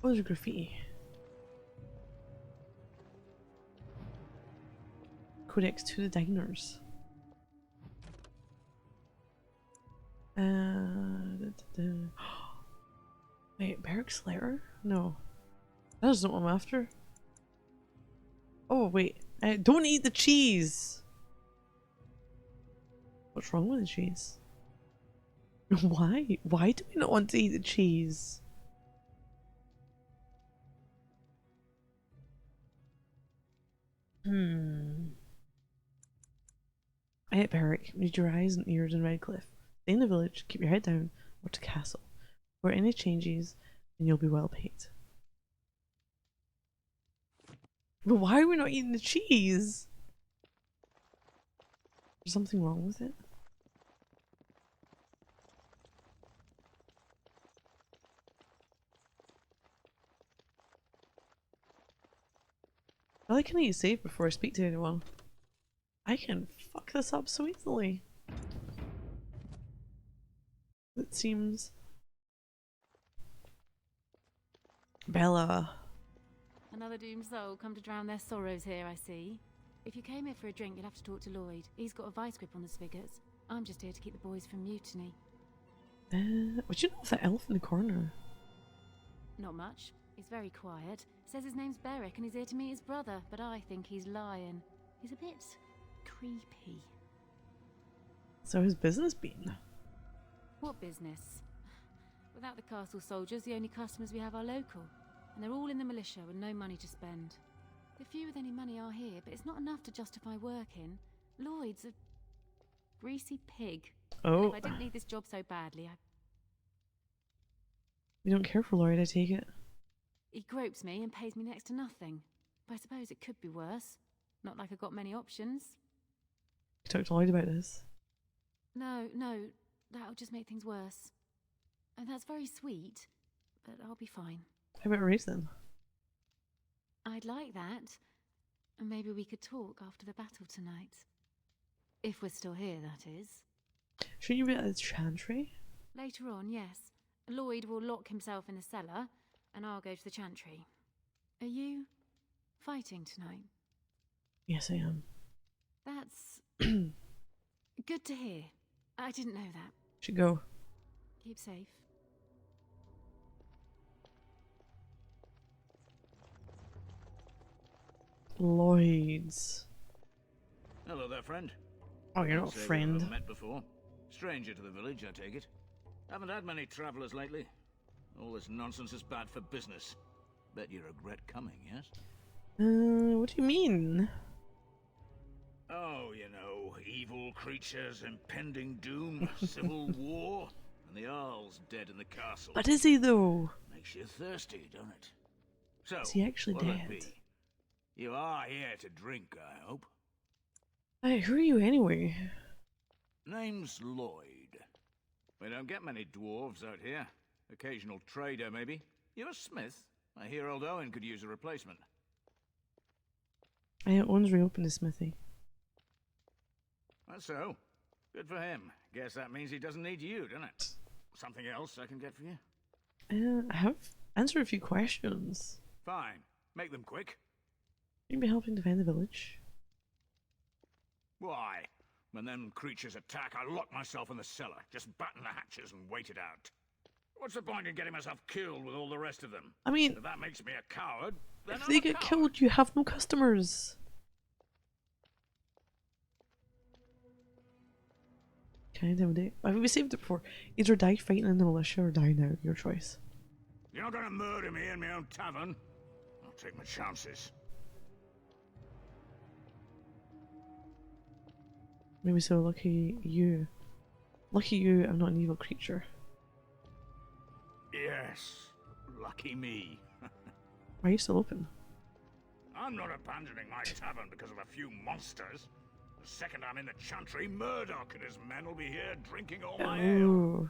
Oh, there's graffiti. Codex to the diners. Wait, Barrack's Lair? No. That isn't what I'm after. Oh, wait. Don't eat the cheese! What's wrong with the cheese? Why? Why do we not want to eat the cheese? I hit Barrack. Need your eyes and ears in Redcliffe. Stay in the village, keep your head down, or to castle. For any changes, and you'll be well paid. But why are we not eating the cheese? Is something wrong with it? I can eat safe before I speak to anyone. I can fuck this up so easily. It seems. Bella. Another doomed soul come to drown their sorrows here, I see. If you came here for a drink, you'd have to talk to Lloyd. He's got a vice grip on the spigots. I'm just here to keep the boys from mutiny. What you know of that elf in the corner? Not much. He's very quiet. Says his name's Beric and he's here to meet his brother, but I think he's lying. He's a bit creepy. So his business been? What business? Without the castle soldiers, the only customers we have are local. And they're all in the militia with no money to spend. The few with any money are here, but it's not enough to justify working. Lloyd's a greasy pig. Oh. And if I didn't need this job so badly, You don't care for Lloyd, I take it. He gropes me and pays me next to nothing. But I suppose it could be worse. Not like I've got many options. You talked to Lloyd about this. No, that'll just make things worse. And that's very sweet, but I'll be fine. How about a race then? I'd like that. And maybe we could talk after the battle tonight. If we're still here, that is. Shouldn't you be at the chantry? Later on, yes. Lloyd will lock himself in the cellar, and I'll go to the chantry. Are you fighting tonight? Yes, I am. That's good to hear. I didn't know that. Should go. Keep safe. Lloyd's. Hello there, friend. Oh, you're not a Say we've friend. never met before. Stranger to the village, I take it. Haven't had many travelers lately. All this nonsense is bad for business. Bet you regret coming, yes? What do you mean? Oh, you know, evil creatures, impending doom, civil war, and the Earl's dead in the castle. But is he though? Makes you thirsty, don't it? So, Is he actually what'll dead? it be? You are here to drink, I hope. Hey, who are you anyway? Name's Lloyd. We don't get many dwarves out here. Occasional trader, maybe. You're a smith? I hear old Owen could use a replacement. Owen's reopened his smithy. That's so. Good for him. Guess that means he doesn't need you, doesn't it? Something else I can get for you? I have answered a few questions. Fine. Make them quick. You'd be helping defend the village. Why? When them creatures attack, I lock myself in the cellar. Just batten the hatches and wait it out. What's the point in getting myself killed with all the rest of them? I mean, If that makes me a coward, then if I'm they a get coward. killed, you have no customers. Can I intimidate? We saved it before. Either die fighting in the militia or die now. Your choice. You're not gonna murder me in my own tavern. I'll take my chances. Maybe so. Lucky you. Lucky you, I'm not an evil creature. Yes, lucky me. Why are you still open? I'm not abandoning my tavern because of a few monsters. The second I'm in the chantry, Murdoch and his men will be here drinking all my ale. Oh.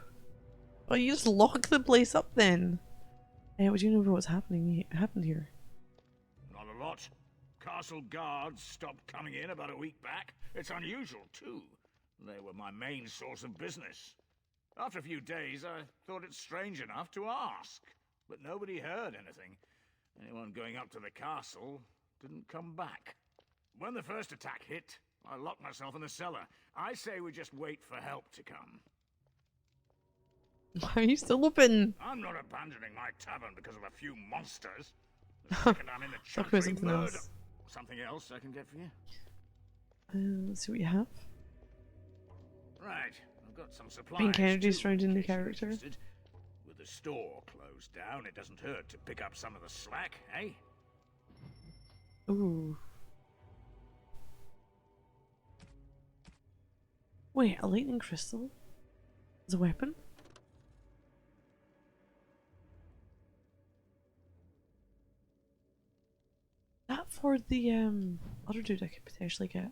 Well, you just lock the place up then. What do you know about what's happened here? Not a lot. Castle guards stopped coming in about a week back. It's unusual, too. They were my main source of business. After a few days, I thought it strange enough to ask. but nobody heard anything. Anyone going up to the castle didn't come back. When the first attack hit, I locked myself in the cellar. I say we just wait for help to come. Why are you still open? I'm not abandoning my tavern because of a few monsters. The second I'm in the Talk about chantry something murder. else. Something else I can get for you? Let's see what you have. Right, I've got some supplies. Pink energy too, surrounding in the case you're character. interested. With the store closed down, it doesn't hurt to pick up some of the slack, eh? Ooh. Wait, a lightning crystal? As a weapon? That for the other dude I could potentially get.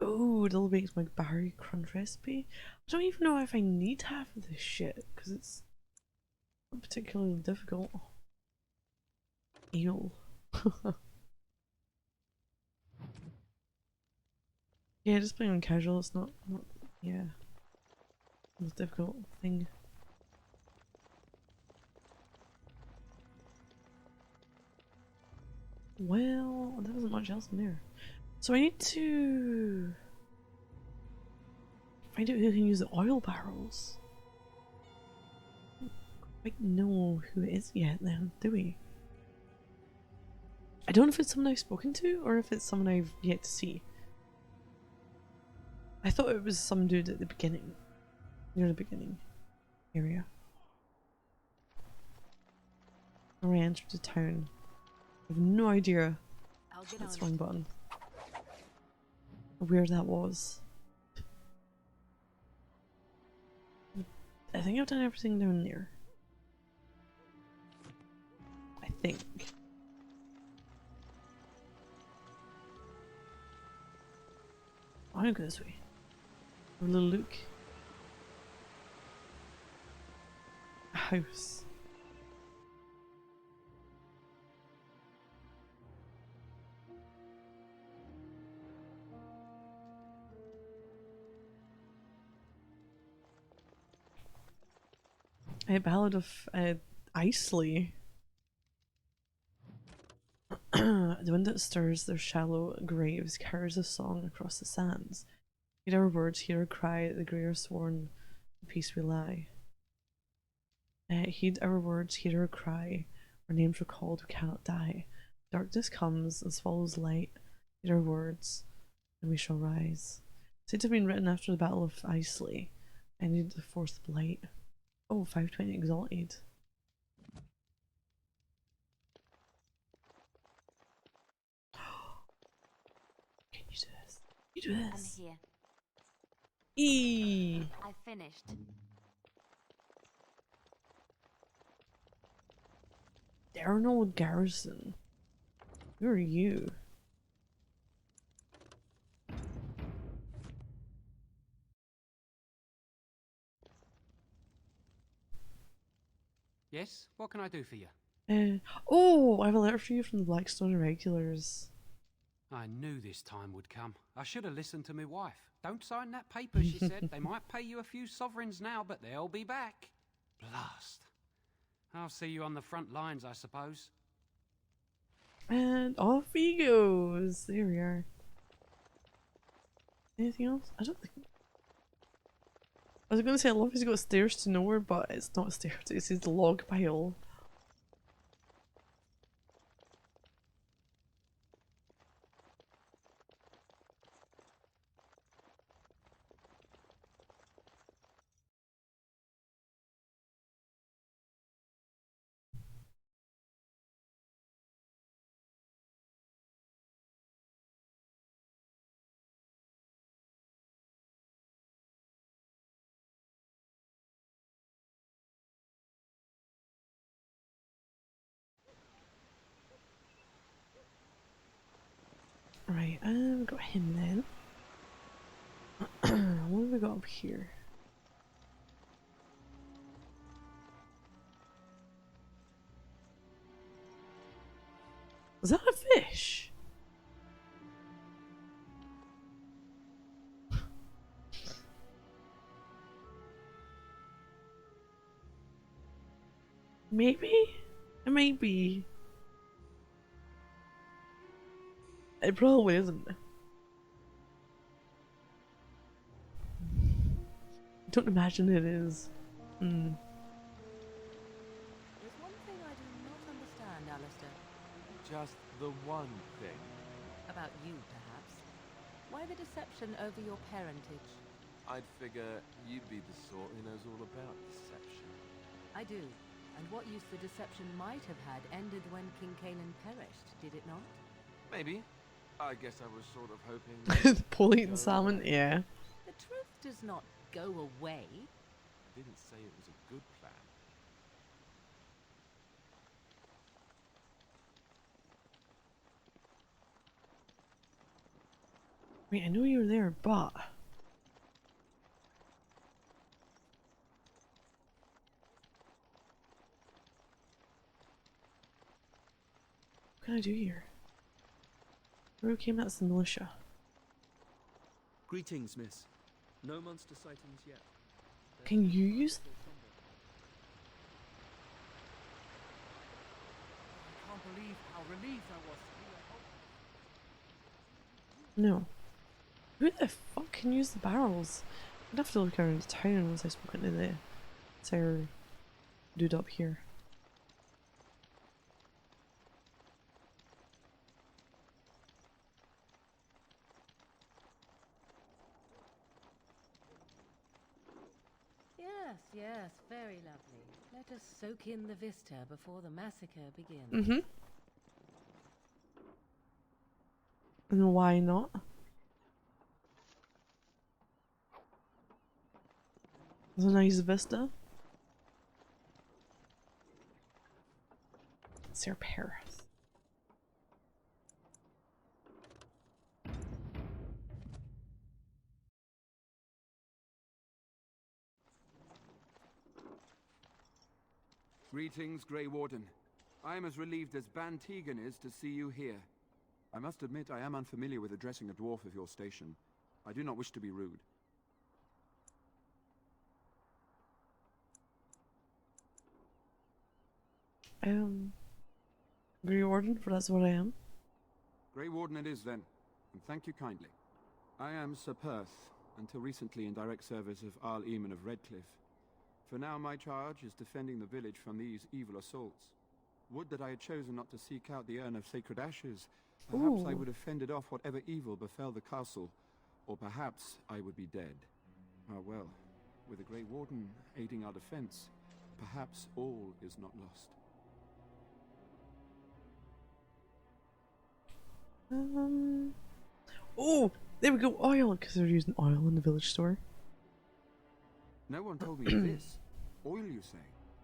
Oh, that'll make my Barry Crunch recipe. I don't even know if I need half of this shit because it's not particularly difficult. Ew. Yeah, just playing on casual. It's not yeah, the most difficult thing. Well, there wasn't much else in there. So I need to find out who can use the oil barrels. I don't quite know who it is yet then, do we? I don't know if it's someone I've spoken to or if it's someone I've yet to see. I thought it was some dude at the beginning. Near the beginning area. Where I entered the town. I have no idea. I'll get That's on the wrong it. button. Where that was. I think I've done everything down there. I think. I'm gonna go this way. A little Luke. A house. A Ballad of Isley. The wind that stirs their shallow graves carries a song across the sands. Hear our words, hear our cry, the grey are sworn, in peace we lie. Heed our words, hear our cry, our names recalled, we cannot die. Darkness comes and swallows light, heed our words, and we shall rise. Said to have been written after the Battle of Isley. I need the Fourth Blight. Oh, 520 Exalted. Can you do this? You do I'm this. here. Eee. I finished. Arnold Garrison. Who are you? Yes? What can I do for you? Oh, I have a letter for you from the Blackstone Irregulars. I knew this time would come. I should have listened to my wife. Don't sign that paper, she said. They might pay you a few sovereigns now, but they'll be back. Blast. I'll see you on the front lines, I suppose. And off he goes. There we are. Anything else? I don't think. I was gonna say I love he's got stairs to nowhere, but it's not stairs, it's his log pile. Right, we got him then. What have we got up here? Was that a fish? Maybe? It might be. It probably isn't. Don't imagine it is. There's one thing I do not understand, Alistair. Just the one thing. About you, perhaps. Why the deception over your parentage? I'd figure you'd be the sort who knows all about deception. I do. And what use the deception might have had ended when King Kanan perished, did it not? Maybe. I guess I was sort of hoping... Pulley and salmon, yeah. The truth does not go away. I didn't say it was a good plan. Wait, I know you were there, but... What can I do here? Who came? That's the militia. Greetings, miss. No monster sightings yet. Can you use... I can't believe how relieved I was to No. Who the fuck can use the barrels? I'd have to look around the town once I've spoken to the entire dude up here. Yes, yes, very lovely. Let us soak in the vista before the massacre begins. Mm-hmm. And why not? There's a nice vista. Sir Paris. Greetings, Grey Warden. I am as relieved as Ban Tegan is to see you here. I must admit I am unfamiliar with addressing a dwarf of your station. I do not wish to be rude. Grey Warden, for that's what I am. Grey Warden it is then, and thank you kindly. I am Sir Perth, until recently in direct service of Arl Eamon of Redcliffe. For now my charge is defending the village from these evil assaults. Would that I had chosen not to seek out the Urn of Sacred Ashes. Perhaps I Ooh. would have fended off whatever evil befell the castle, or perhaps I would be dead. Ah well, with the Grey Warden aiding our defense, perhaps all is not lost. Oh, there we go. Oil, because they're using oil in the village store. No one told me this. Oil, you say?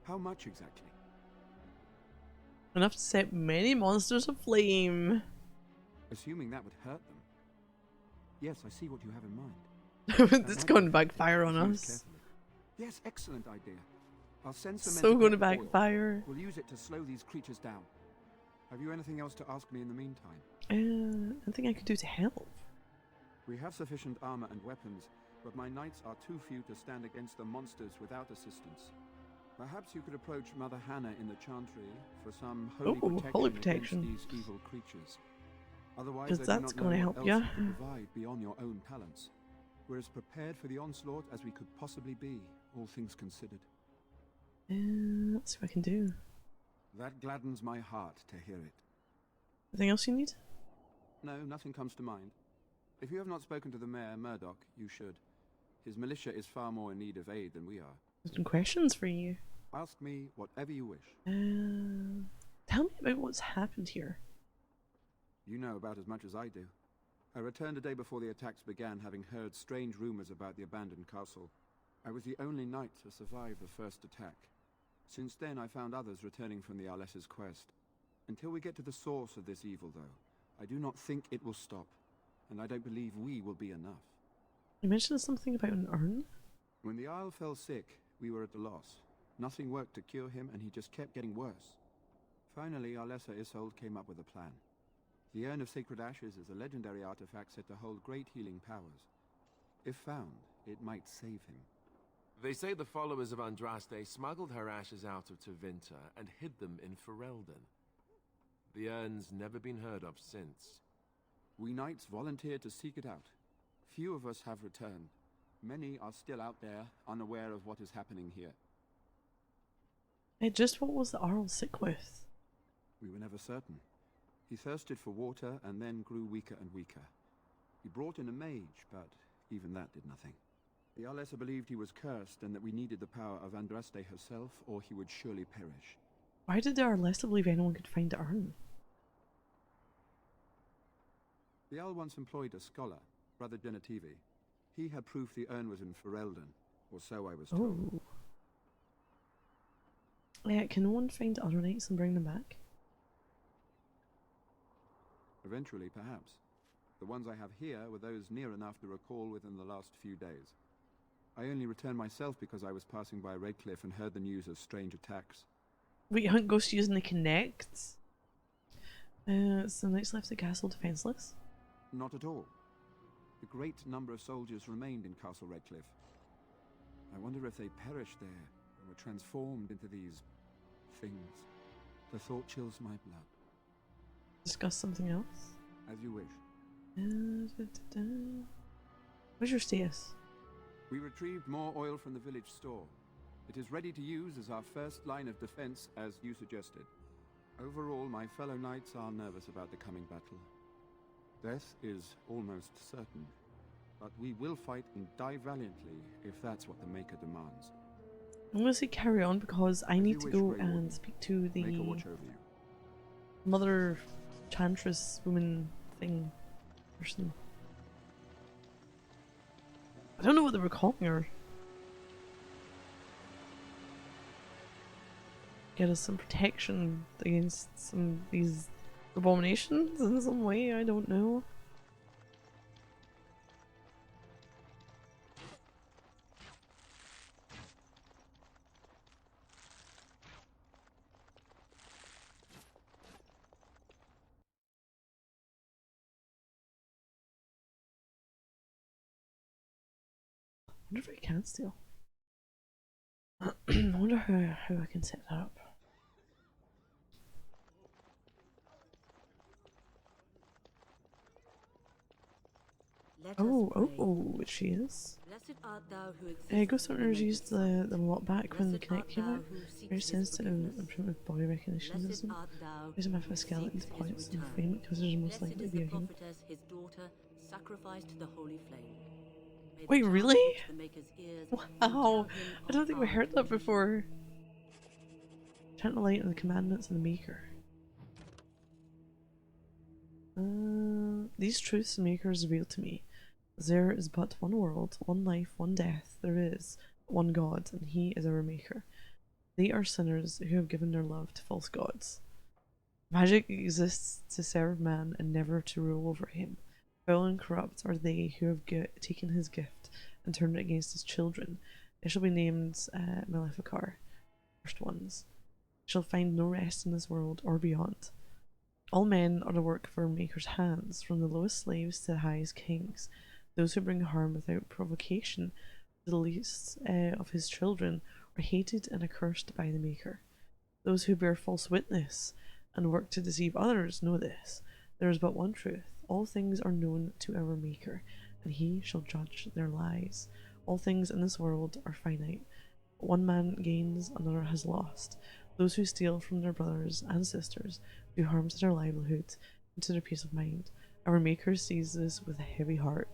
How much exactly? Enough to set many monsters aflame. Assuming that would hurt them. Yes, I see what you have in mind. It's going to backfire on Use us. carefully. Yes, excellent idea. I'll send some men So to going to collect oil. backfire. We'll use it to slow these creatures down. Have you anything else to ask me in the meantime? Anything I could do to help? We have sufficient armor and weapons, but my knights are too few to stand against the monsters without assistance. Perhaps you could approach Mother Hannah in the Chantry for some holy Ooh, protection, holy protection. against these evil creatures. Otherwise, 'Cause I do that's not gonna know help what ya. else you can provide beyond your own talents. We're as prepared for the onslaught as we could possibly be, all things considered. Let's see what I can do. That gladdens my heart to hear it. Anything else you need? No, nothing comes to mind. If you have not spoken to the Mayor, Murdoch, you should. His militia is far more in need of aid than we are. There's some questions for you. Ask me whatever you wish. Tell me about what's happened here. You know about as much as I do. I returned a day before the attacks began, having heard strange rumors about the abandoned castle. I was the only knight to survive the first attack. Since then, I found others returning from the Arlessa's quest. Until we get to the source of this evil, though, I do not think it will stop, and I don't believe we will be enough. You mentioned something about an urn? When the Isle fell sick, we were at a loss. Nothing worked to cure him, and he just kept getting worse. Finally, Arlessa Isolde came up with a plan. The Urn of Sacred Ashes is a legendary artifact said to hold great healing powers. If found, it might save him. They say the followers of Andraste smuggled her ashes out of Tevinter and hid them in Ferelden. The urn's never been heard of since. We knights volunteered to seek it out. Few of us have returned. Many are still out there, unaware of what is happening here. Just what was the Arl sick with? We were never certain. He thirsted for water and then grew weaker and weaker. We brought in a mage, but even that did nothing. The Arlessa believed he was cursed and that we needed the power of Andraste herself, or he would surely perish. Why did the Arlessa believe anyone could find the urn? The Jarl once employed a scholar, Brother Genetivi. He had proof the urn was in Ferelden, or so I was told. Oh. Yeah, can no one find other knights and bring them back? Eventually, perhaps. The ones I have here were those near enough to recall within the last few days. I only returned myself because I was passing by Redcliffe and heard the news of strange attacks. Wait, Hunt Ghost using the Connect? So the knights left the castle defenseless? Not at all. A great number of soldiers remained in Castle Redcliffe. I wonder if they perished there, or were transformed into these things. The thought chills my blood. Discuss something else? As you wish. Where's your status? We retrieved more oil from the village store. It is ready to use as our first line of defense, as you suggested. Overall, my fellow knights are nervous about the coming battle. Death is almost certain, but we will fight and die valiantly if that's what the Maker demands. I'm gonna say carry on because I As need you to wish, go Grey Warden. and speak to the Maker watch over you. mother chantress woman thing person. I don't know what they were calling her. Get us some protection against some these abominations in some way, I don't know. I wonder if I can steal. I wonder how I can set that up. Oh, she is. Blessed art thou who exists Ghost in the Hunters maker's used sight. them a lot back when the Blessed Connect art came thou out. who seeks Very his sensitive and forgiveness. primitive body recognition Blessed system. art thou Using my who skeleton seeks to his points and return. flame because there's most Blessed likely to is be the a human. prophetess, his daughter, sacrificed to the holy flame. May the Wait, charm really? reach the maker's ears Wow, endow him I don't think we of heard that power before. Chant the light and the commandments of the Maker. These truths the Maker has revealed to me. There is but one world, one life, one death. There is one God, and He is our Maker. They are sinners who have given their love to false gods. Magic exists to serve man and never to rule over him. Foul and corrupt are they who have taken his gift and turned it against his children. They shall be named Maleficar, first ones. Shall find no rest in this world or beyond. All men are the work of our Maker's hands, from the lowest slaves to the highest kings. Those who bring harm without provocation to the least of his children are hated and accursed by the Maker. Those who bear false witness and work to deceive others know this. There is but one truth. All things are known to our Maker, and he shall judge their lies. All things in this world are finite. One man gains, another has lost. Those who steal from their brothers and sisters do harm to their livelihood and to their peace of mind. Our Maker sees this with a heavy heart.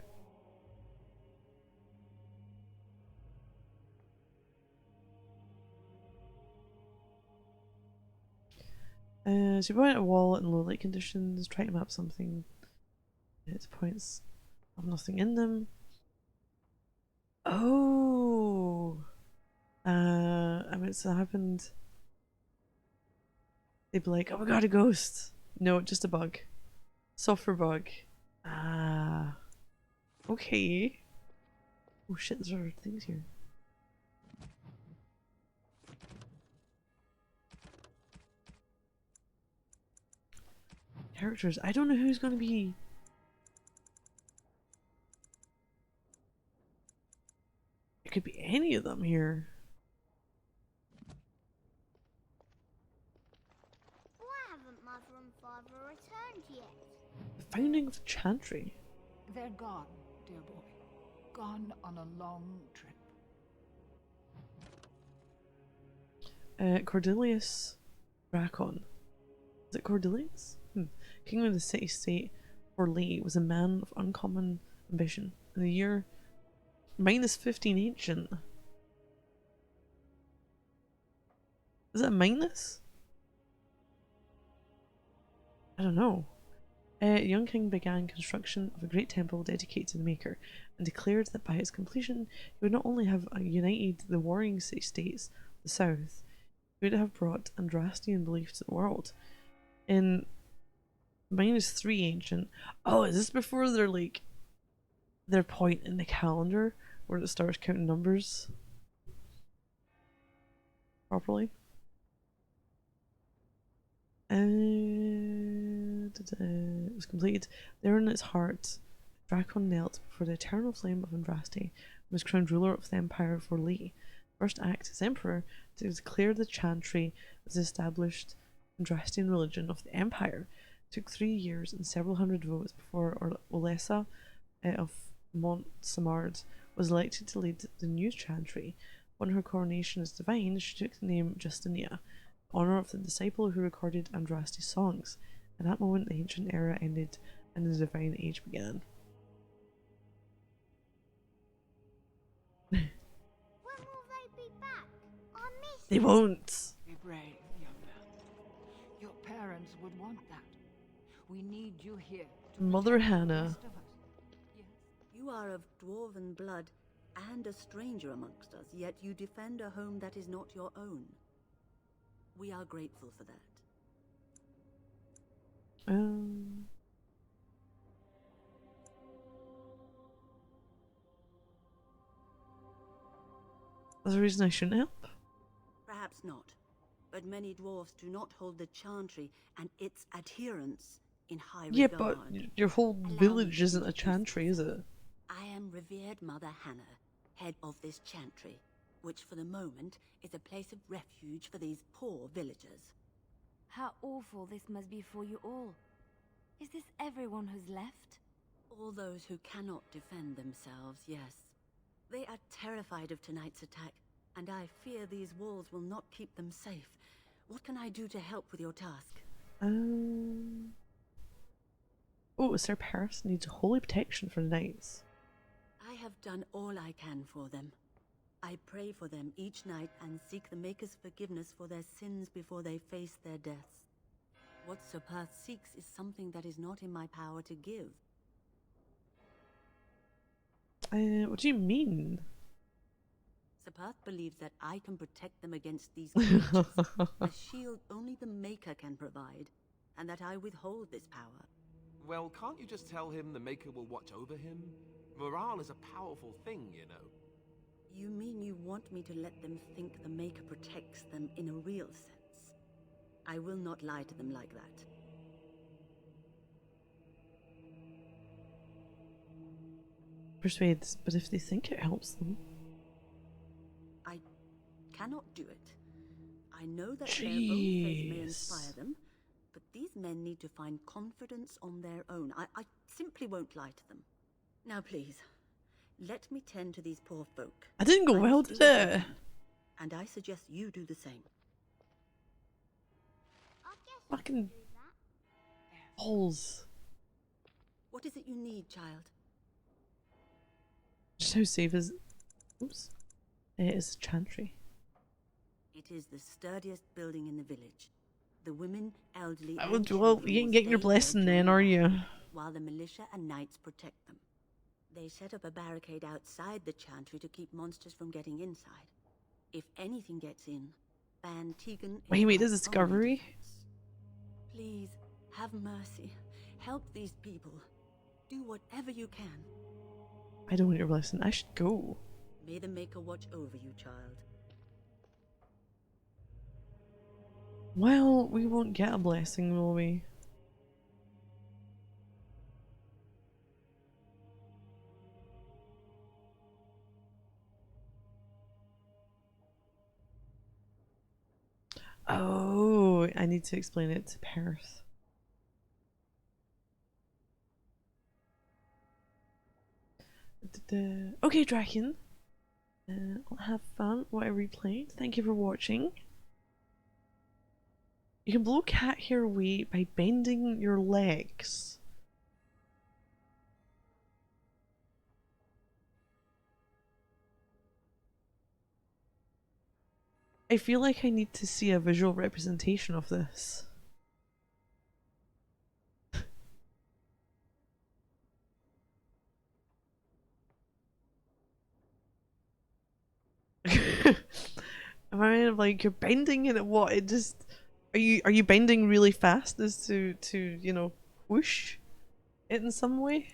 So you point at a wall in low light conditions, try to map something. It points have nothing in them. Oh, I mean, it's happened. They'd be like, "Oh, we got a ghost." No, just a bug, software bug. Ah, okay. Oh shit, there are things here. Characters. I don't know who's gonna be. could be any of them here. Why haven't Mother and Father returned yet? The founding of the Chantry. They're gone, dear boy. Gone on a long trip. Cordelius Bracon. Is it Cordelius? King of the city-state for Lee was a man of uncommon ambition. In the year -15 ancient. Is it a minus? I don't know. Young King began construction of a great temple dedicated to the Maker, and declared that by its completion he would not only have united the warring city-states of the south, he would have brought Andrastian belief to the world. In -3 ancient. Oh, is this before they're like their point in the calendar where it starts counting numbers properly? It was completed. There in its heart, Dracon knelt before the eternal flame of Andraste and was crowned ruler of the Empire for Lee. First act as emperor to declare the Chantry as the established Andrastian religion of the Empire. It took 3 years and several hundred votes before Olesa of Montsamard was elected to lead the new Chantry. On her coronation as divine, she took the name Justinia, in honor of the disciple who recorded Andraste's songs. At that moment, the ancient era ended and the divine age began. When will they be back? I miss They won't. Be brave, young man. Your parents would want that. We need you here to Mother protect the Hannah. rest of us. Yes. You are of dwarven blood and a stranger amongst us, yet you defend a home that is not your own. We are grateful for that. There's a reason I shouldn't help? Perhaps not, but many dwarves do not hold the Chantry and its adherents in high Yeah, regard. but your whole Allow village me isn't to a Chantry, is it? I am revered Mother Hannah, head of this Chantry, which for the moment is a place of refuge for these poor villagers. How awful this must be for you all. Is this everyone who's left? All those who cannot defend themselves, yes. They are terrified of tonight's attack, and I fear these walls will not keep them safe. What can I do to help with your task? Oh, Sir Paris needs holy protection for the knights. I have done all I can for them. I pray for them each night and seek the Maker's forgiveness for their sins before they face their deaths. What Sir Perth seeks is something that is not in my power to give. What do you mean? Sir Perth believes that I can protect them against these creatures, a shield only the Maker can provide, and that I withhold this power. Well, can't you just tell him the Maker will watch over him? Morale is a powerful thing, you know. You mean you want me to let them think the Maker protects them in a real sense? I will not lie to them like that. Persuades, but if they think it helps them. I cannot do it. I know that their own faith may Jeez. inspire them, but these men need to find confidence on their own. I simply won't lie to them. Now please, let me tend to these poor folk. I didn't go I'm well, still did at it? hand, and I suggest you do the same. I guess I Fucking can do that. balls. What is it you need, child? Just how safe is... Oops. It is a Chantry. It is the sturdiest building in the village. The women, elderly, I and would, well, children you ain't will getting your stay there blessing then, during are the you? night, while the militia and knights protect them. They set up a barricade outside the Chantry to keep monsters from getting inside. If anything gets in, Ban Tegan is Wait, our this is only Discovery? defense. Please, have mercy. Help these people. Do whatever you can. I don't want your blessing. I should go. May the Maker watch over you, child. Well, we won't get a blessing, will we? Oh, I need to explain it to Perth. Okay, Draken. I'll have fun while I replayed. Thank you for watching. You can blow cat hair away by bending your legs. I feel like I need to see a visual representation of this. Am I like you're bending it? What? It just are you bending really fast as to you know whoosh it in some way?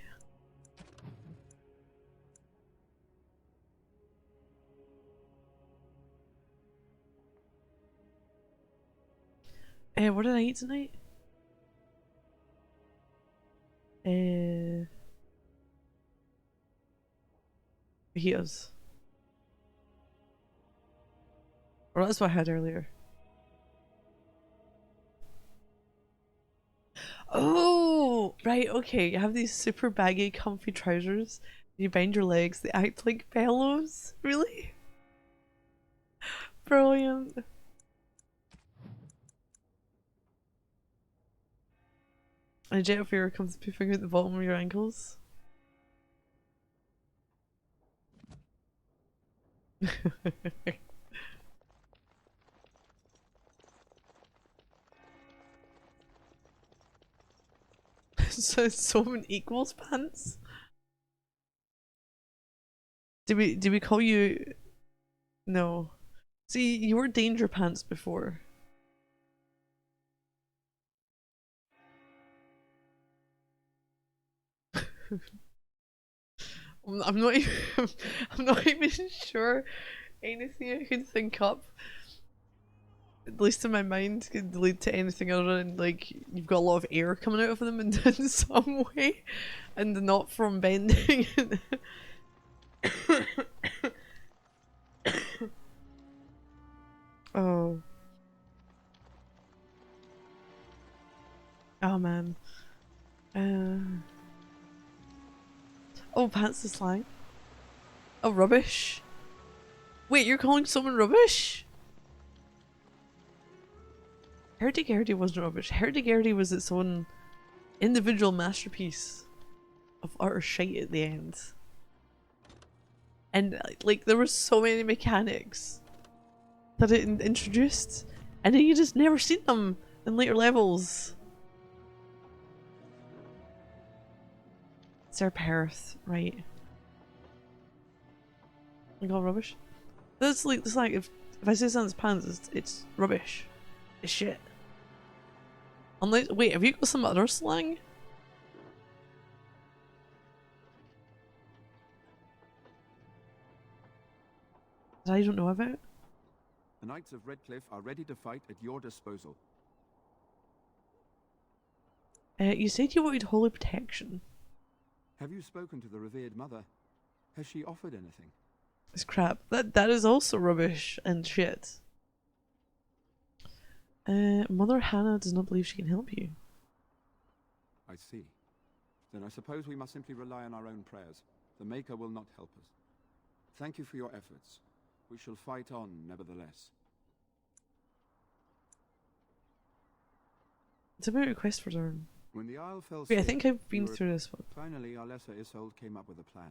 What did I eat tonight? Fajitas. Or that's what I had earlier. Oh, right, okay. You have these super baggy, comfy trousers. You bend your legs, they act like bellows. Really? Brilliant. And a jet of air comes poofing out the bottom of your ankles. So someone equals pants? Did we call you? No. See, you were Danger Pants before. I'm not even I'm not even sure anything I could think up, at least in my mind, could lead to anything other than like you've got a lot of air coming out of them in some way, and not from bending. Oh. Oh man. Oh, pants is slang. Oh, rubbish. Wait, you're calling someone rubbish? Hurdy-gurdy wasn't rubbish. Hurdy-gurdy was its own individual masterpiece of utter shite at the end. And like there were so many mechanics that it introduced, and then you just never seen them in later levels. Sir Perth, right? I call rubbish. That's like if I say something's pants, it's rubbish. It's shit. Unless wait, have you got some other slang? That I don't know about? The Knights of Redcliffe are ready to fight at your disposal. You said you wanted holy protection. Have you spoken to the revered mother? Has she offered anything? It's crap. That is also rubbish and shit. Mother Hannah does not believe she can help you. I see. Then I suppose we must simply rely on our own prayers. The Maker will not help us. Thank you for your efforts. We shall fight on, nevertheless. It's about request for Durham. When the Isle fell Wait, I sick, think I've we been were- through this one. Finally, our lesser Isolde came up with a plan.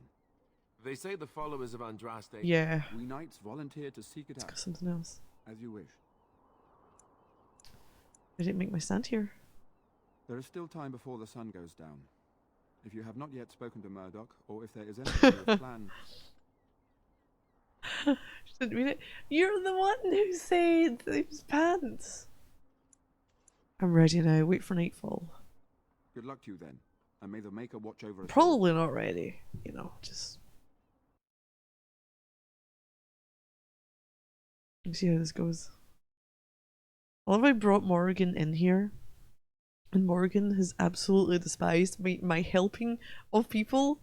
They say the followers of Andraste... Yeah. We knights volunteered to seek it Let's out. go something else. As you wish. I didn't make my stand here. There is still time before the sun goes down. If you have not yet spoken to Murdoch, or if there is anything you have planned... Didn't read it. You're the one who said it was pants. I'm ready now. Wait for nightfall. Good luck to you then, and may the Maker watch over us. Probably not ready. You know, just... Let's see how this goes. I love I brought Morgan in here, and Morgan has absolutely despised my helping of people.